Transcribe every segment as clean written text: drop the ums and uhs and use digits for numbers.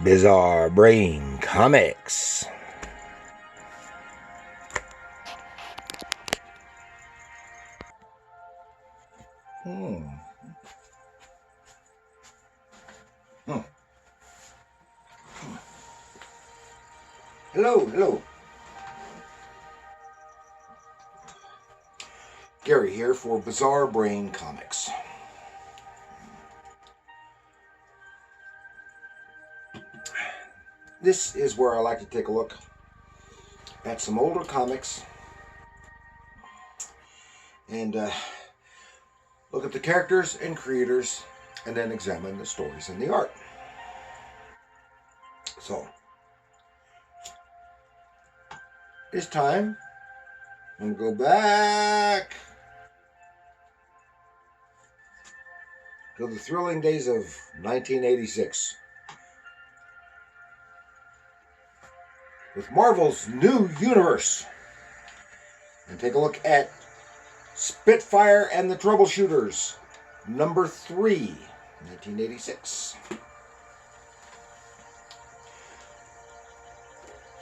Bizarre Brain Comics. Hmm. Hmm. Hello. Gary here for Bizarre Brain Comics. This is where I like to take a look at some older comics and look at the characters and creators and then examine the stories and the art. So, this time I'm going to go back to the thrilling days of 1986 with Marvel's new universe and take a look at Spitfire and the Troubleshooters, number 3, 1986.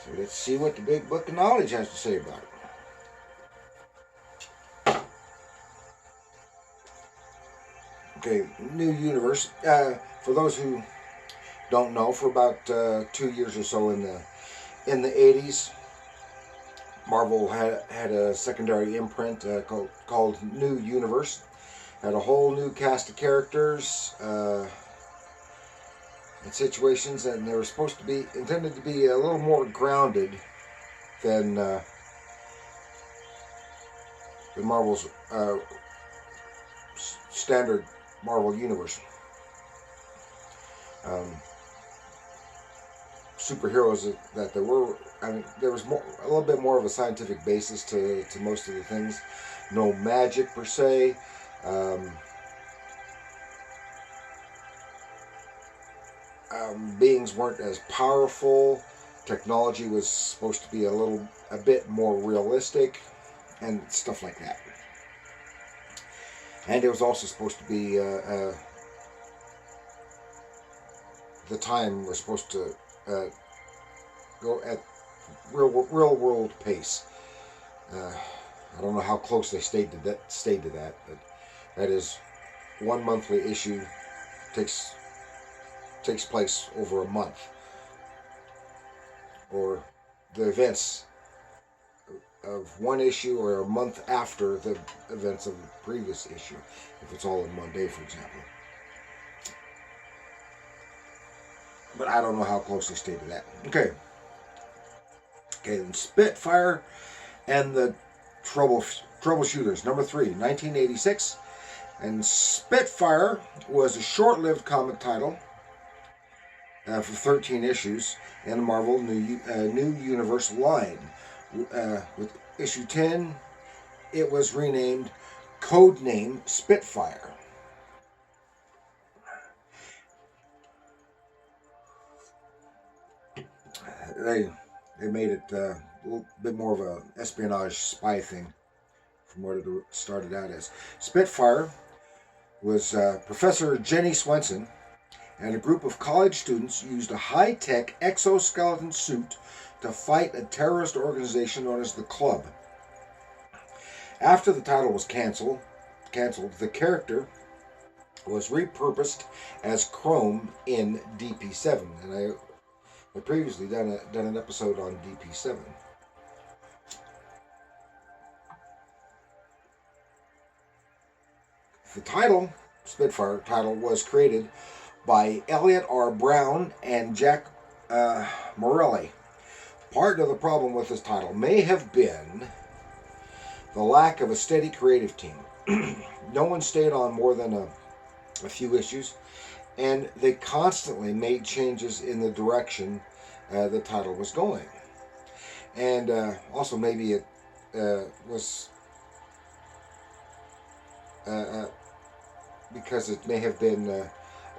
So let's see what the Big Book of Knowledge has to say about it. Okay, new universe. For those who don't know, for about 2 years or so in the 80s, Marvel had a secondary imprint called New Universe. Had a whole new cast of characters and situations, and they were supposed to be intended to be a little more grounded than Marvel's standard Marvel universe. Superheroes that there were. I mean, there was a little bit more of a scientific basis to most of the things. No magic per se. Beings weren't as powerful. Technology was supposed to be a bit more realistic, and stuff like that. And it was also supposed to be the time was supposed to go at real world pace. I don't know how close they stayed to that, but that is one monthly issue takes place over a month, or the events of one issue or a month after the events of the previous issue, if it's all in one day, for example. But I don't know how close they stayed to that. Okay, and Spitfire and the Troubleshooters, number 3, 1986. And Spitfire was a short-lived comic title for 13 issues in the Marvel New Universe line. With issue 10, it was renamed Codename Spitfire. They made it a little bit more of an espionage spy thing from what it started out as. Spitfire was Professor Jenny Swenson and a group of college students used a high-tech exoskeleton suit to fight a terrorist organization known as the Club. After the title was canceled, the character was repurposed as Chrome in DP7, and I had previously done an episode on DP7. The title, Spitfire title, was created by Elliot R. Brown and Jack Morelli. Part of the problem with this title may have been the lack of a steady creative team. No one stayed on more than a few issues, and they constantly made changes in the direction the title was going. And also maybe it was because it may have been a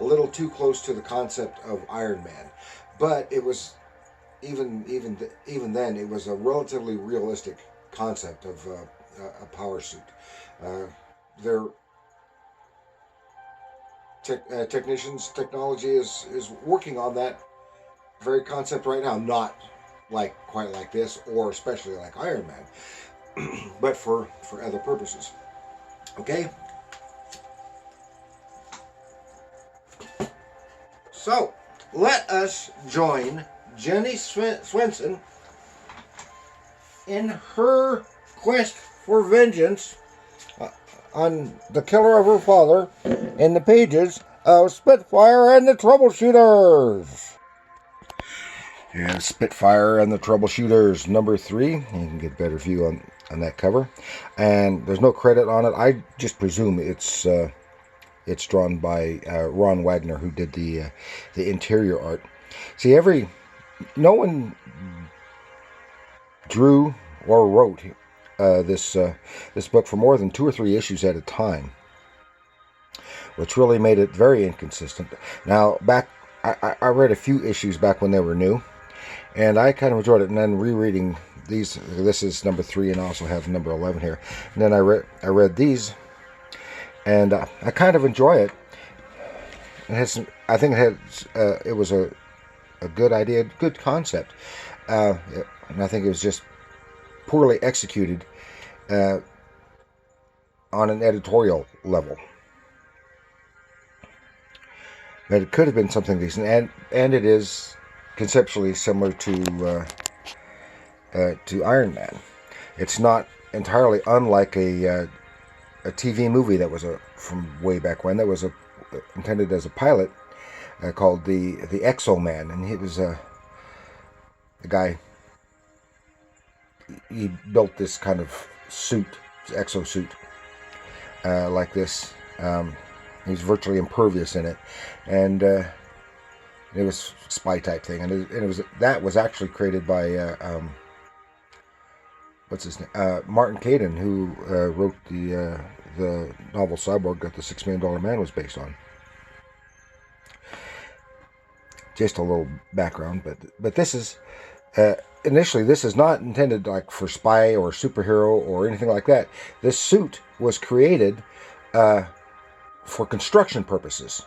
little too close to the concept of Iron Man. But it was even then it was a relatively realistic concept of a power suit. Their technology is working on that very concept right now, not like quite like this, or especially like Iron Man, but for other purposes. Okay. So let us join Jenny Swenson in her quest for vengeance on the killer of her father in the pages of Spitfire and the Troubleshooters. Yeah, Spitfire and the Troubleshooters, number 3. You can get a better view on that cover. And there's no credit on it. I just presume it's drawn by Ron Wagner, who did the interior art. See, no one drew or wrote this book for more than 2 or 3 issues at a time, which really made it very inconsistent. Now, I read a few issues back when they were new, and I kind of enjoyed it. And then rereading these, this is number 3, and I also have number 11 here. And then I read these, and I kind of enjoy it. I think it was a good idea, good concept, and I think it was just poorly executed on an editorial level. But it could have been something decent, and it is conceptually similar to Iron Man. It's not entirely unlike a TV movie that was from way back when, that was intended as a pilot, called the Exo Man, and he was a guy. He built this kind of suit, exosuit, like this. He's virtually impervious in it, and it was a spy type thing, and that was actually created by what's his name, Martin Caidin, who wrote the novel Cyborg that the $6 Million Man was based on. Just a little background, but this is initially, this is not intended like for spy or superhero or anything like that. This suit was created for construction purposes,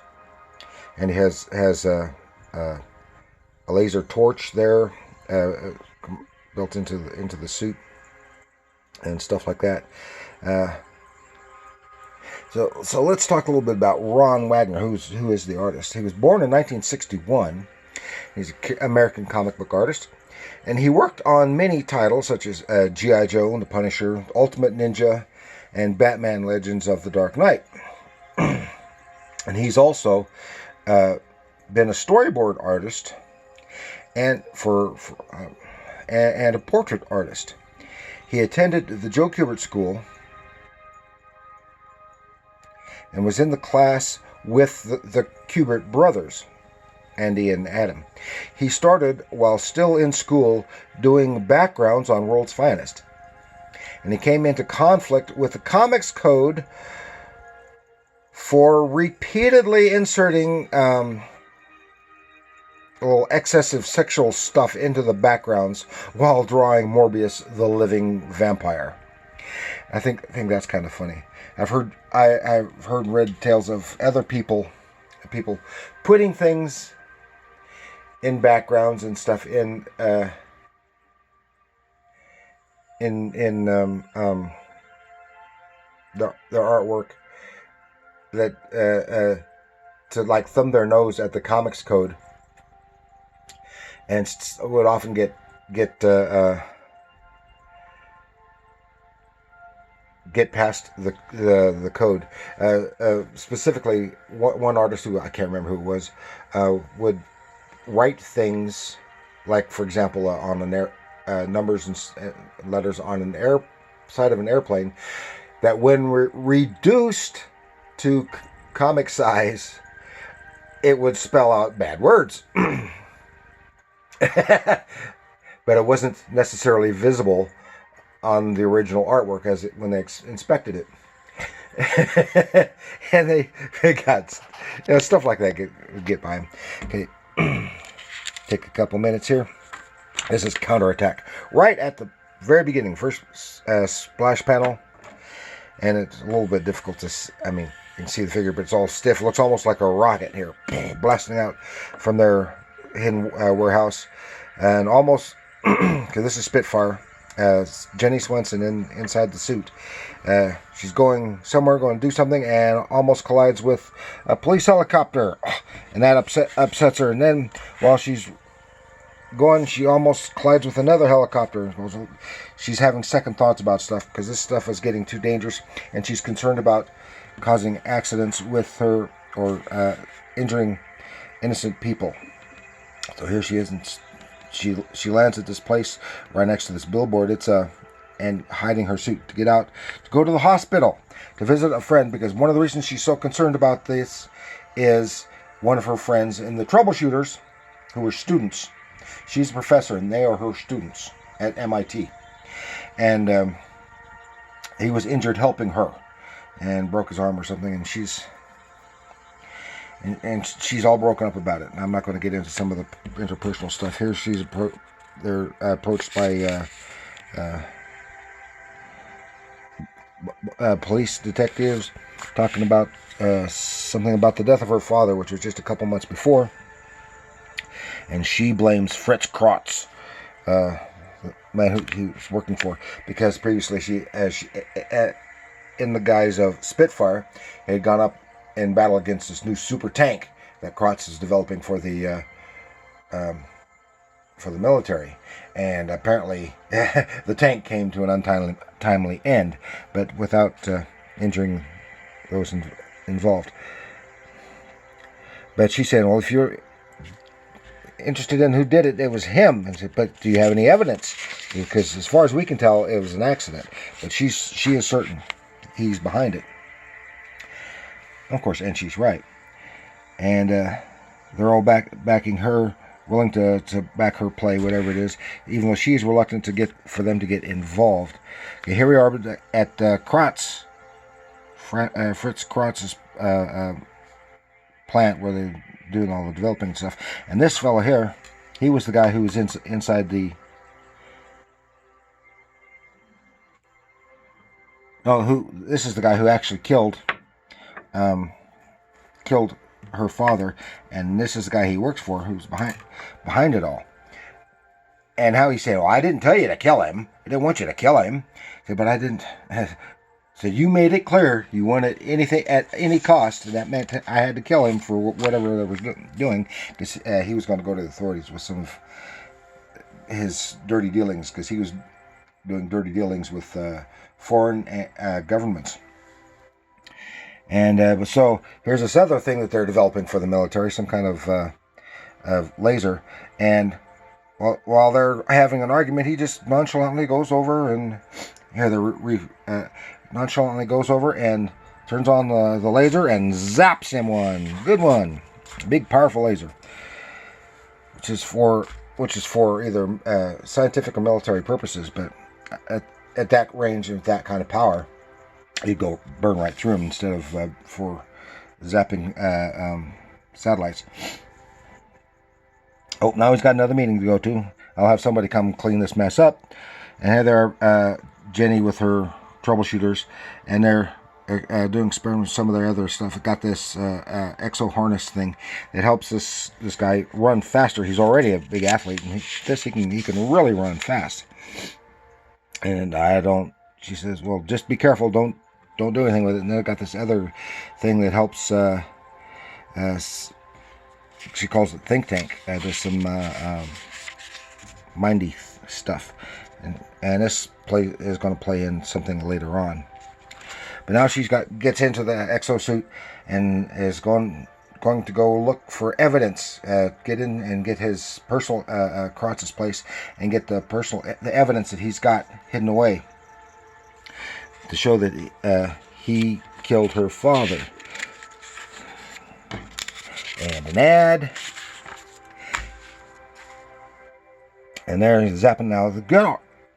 and it has a laser torch there built into the suit and stuff like that. So let's talk a little bit about Ron Wagner, who is the artist. He was born in 1961. He's an American comic book artist, and he worked on many titles such as G.I. Joe and The Punisher, Ultimate Ninja, and Batman Legends of the Dark Knight. And he's also been a storyboard artist and and a portrait artist. He attended the Joe Kubert School and was in the class with the Kubert brothers, Andy and Adam. He started while still in school doing backgrounds on World's Finest, and he came into conflict with the Comics Code for repeatedly inserting a little excessive sexual stuff into the backgrounds while drawing Morbius the Living Vampire. I think that's kind of funny. I've heard and read tales of other people putting things in backgrounds and stuff in their artwork, that to like thumb their nose at the Comics Code, and would often get past the code. Specifically, one artist who I can't remember who it was would write things like, for example, on an numbers and letters on an side of an airplane, that when reduced to comic size, it would spell out bad words. But it wasn't necessarily visible on the original artwork when they inspected it. And they got stuff like that get by them. Okay, take a couple minutes here. This is Counterattack. Right at the very beginning, first splash panel, and it's a little bit difficult to, you can see the figure, but it's all stiff. It looks almost like a rocket here, blasting out from their hidden warehouse, and almost, because this is Spitfire, Jenny Swenson inside the suit. She's going somewhere, going to do something, and almost collides with a police helicopter, and that upsets her. And then while she's going, she almost collides with another helicopter. She's having second thoughts about stuff, because this stuff is getting too dangerous, and she's concerned about causing accidents with her, or injuring innocent people. So here she is, and she lands at this place right next to this billboard. It's and hiding her suit to get out, to go to the hospital to visit a friend, because one of the reasons she's so concerned about this is one of her friends in the Troubleshooters, who are students. She's a professor, and they are her students at MIT. And he was injured helping her, and broke his arm or something, and she's all broken up about it. And I'm not going to get into some of the interpersonal stuff here. They're approached by police detectives, talking about something about the death of her father, which was just a couple months before. And she blames Fritz Krotz, the man who he was working for, because previously she in the guise of Spitfire, had gone up in battle against this new super tank that Krotz is developing for the military. And apparently the tank came to an untimely end, but without injuring those involved. But she said, well, if you're interested in who did it, it was him. And said, but do you have any evidence? Because as far as we can tell, it was an accident. But she is certain he's behind it. Of course, and she's right. And they're all backing her, willing to back her play, whatever it is, even though she's reluctant for them to get involved. Okay, here we are at Krotz, Fritz Krotz's plant, where they're doing all the developing and stuff. And this fellow here, he was the guy who was inside the... This is the guy who actually killed her father, and this is the guy he works for, who's behind it all. And how he said, well, I didn't tell you to kill him. I didn't want you to kill him. He said, but I didn't. So you made it clear you wanted anything at any cost, and that meant I had to kill him for whatever they was doing, because he was going to go to the authorities with some of his dirty dealings, because he was doing dirty dealings with foreign governments. And so here's this other thing that they're developing for the military, some kind of laser. And while they're having an argument, he just nonchalantly goes over and nonchalantly goes over and turns on the laser and zaps him one. Good one. Big, powerful laser. Which is for either scientific or military purposes, but at that range and with that kind of power, you'd go burn right through them instead of for zapping satellites. Oh, now he's got another meeting to go to. I'll have somebody come clean this mess up. And here there, Jenny with her troubleshooters, and they're doing experiments with some of their other stuff. It got this exo harness thing that helps this guy run faster. He's already a big athlete, and he can really run fast. And she says, well, just be careful, don't do anything with it. And then I got this other thing that helps, she calls it think tank. There's some mindy stuff, and this is going to play in something later on. But now she gets into the exosuit and is going to go look for evidence. Get in and get his personal Krotz's place and get the evidence that he's got hidden away, to show that he killed her father. And an ad. And there's zapping now. The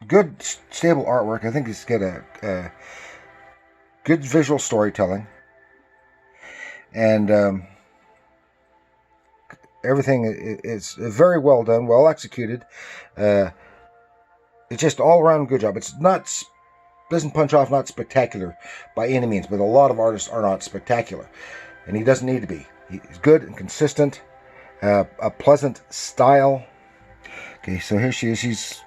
good stable artwork. I think it's got a good visual storytelling. And everything is very well done, well executed. It's just all around good job. It's not... doesn't punch off, not spectacular by any means, but a lot of artists are not spectacular, and he doesn't need to be. He's good and consistent, a pleasant style. Okay, so here she is.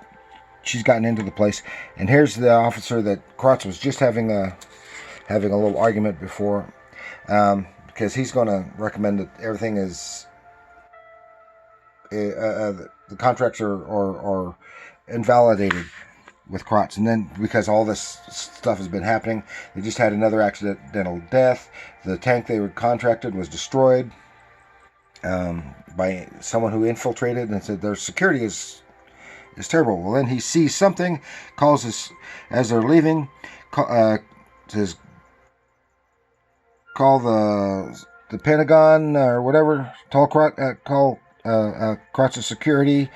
She's gotten into the place, and here's the officer that Krotz was just having a little argument before, because he's going to recommend that everything is the contracts are invalidated with Krotz. And then because all this stuff has been happening, they just had another accidental death. The tank they were contracted was destroyed by someone who infiltrated and said their security is terrible. Well, then he sees something, calls us as they're leaving, says call the Pentagon or whatever, call Krotz's security.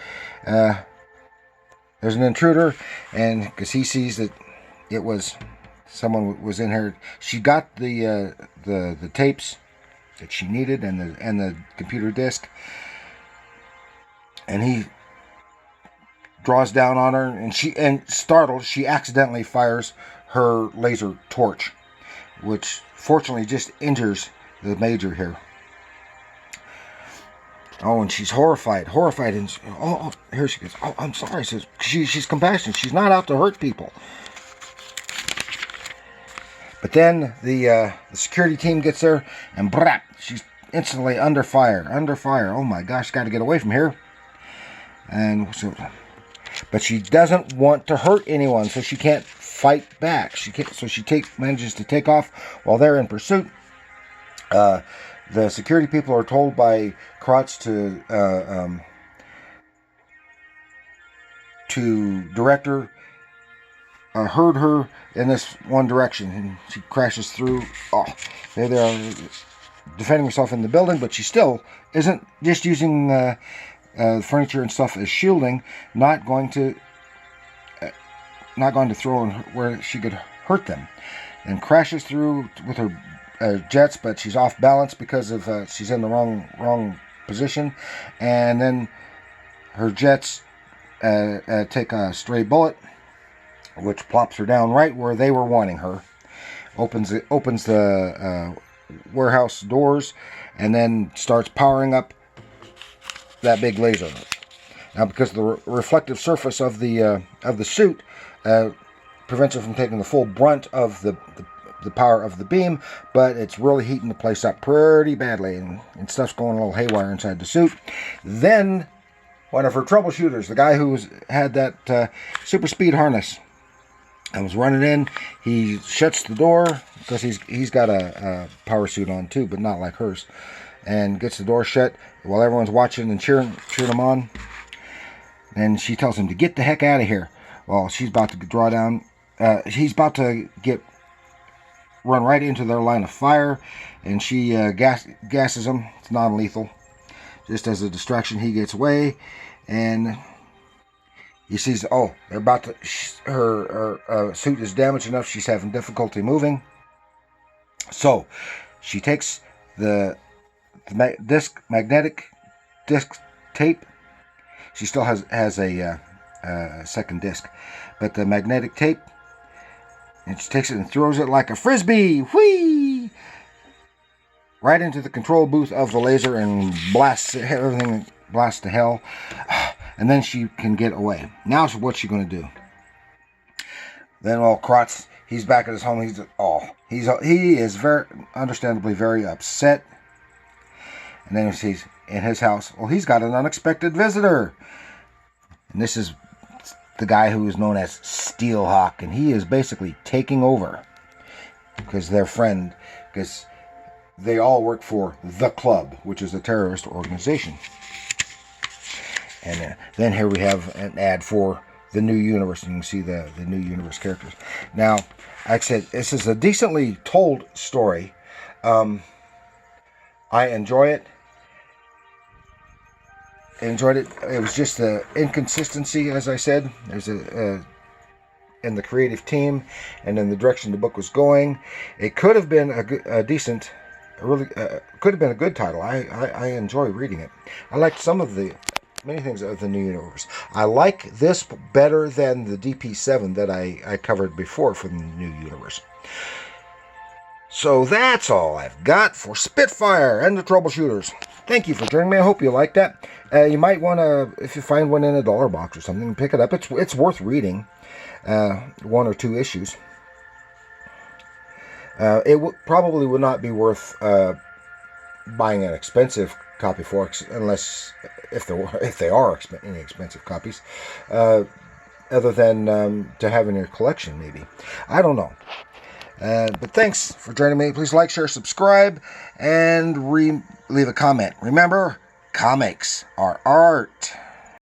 There's an intruder, and because he sees that it was someone was in here. She got the tapes that she needed and the computer disk, and he draws down on her, and startled, she accidentally fires her laser torch, which fortunately just injures the major here. Oh, and she's horrified, and here she goes. Oh, I'm sorry. Says she's compassionate. She's not out to hurt people. But then the security team gets there, and brap, she's instantly under fire. Oh my gosh, got to get away from here. And so, but she doesn't want to hurt anyone, so she can't fight back. She manages to take off while they're in pursuit. The security people are told by Krotz to direct her, herd her in this one direction, and she crashes through. Oh, there they are defending herself in the building, but she still isn't just using furniture and stuff as shielding. Not going to throw in where she could hurt them, and crashes through with her jets, but she's off balance because of she's in the wrong position, and then her jets take a stray bullet, which plops her down right where they were wanting her. Opens the warehouse doors, and then starts powering up that big laser. Now, because the reflective surface of the suit prevents her from taking the full brunt of the power of the beam, but it's really heating the place up pretty badly, and stuff's going a little haywire inside the suit. Then one of her troubleshooters, the guy who had that super speed harness, and was running in, he shuts the door because he's got a power suit on too, but not like hers, and gets the door shut while everyone's watching and cheering him on. And she tells him to get the heck out of here. Well, she's about to draw down. He's about to run right into their line of fire, and she gasses him. It's non-lethal. Just as a distraction, he gets away, and he sees, oh, they're about to, her suit is damaged enough, she's having difficulty moving. So she takes the magnetic disc tape. She still has a second disc, but the magnetic tape, and she takes it and throws it like a frisbee, whee, right into the control booth of the laser, and blasts everything, blasts to hell. And then she can get away. Now, what's she going to do? Then, well, Krotz, he's back at his home. He is very understandably very upset. And then he's in his house. Well, he's got an unexpected visitor, and this is the guy who is known as Steelhawk, and he is basically taking over because their friend, because they all work for the Club, which is a terrorist organization. And then here we have an ad for the New Universe, and you can see the New Universe characters. Now, like I said, this is a decently told story. I enjoy it. Enjoyed it. It was just the inconsistency, as I said. There's in the creative team and in the direction the book was going. It could have been could have been a good title. I enjoy reading it. I liked some of the many things of the New Universe. I like this better than the DP7 that I covered before from the New Universe. So that's all I've got for Spitfire and the Troubleshooters. Thank you for joining me. I hope you liked that. You might want to, if you find one in a dollar box or something, pick it up. It's worth reading. 1 or 2 issues. It probably would not be worth buying an expensive copy for, unless if they are any expensive copies, other than to have in your collection, maybe. I don't know. But thanks for joining me. Please like, share, subscribe, and leave a comment. Remember, comics are art.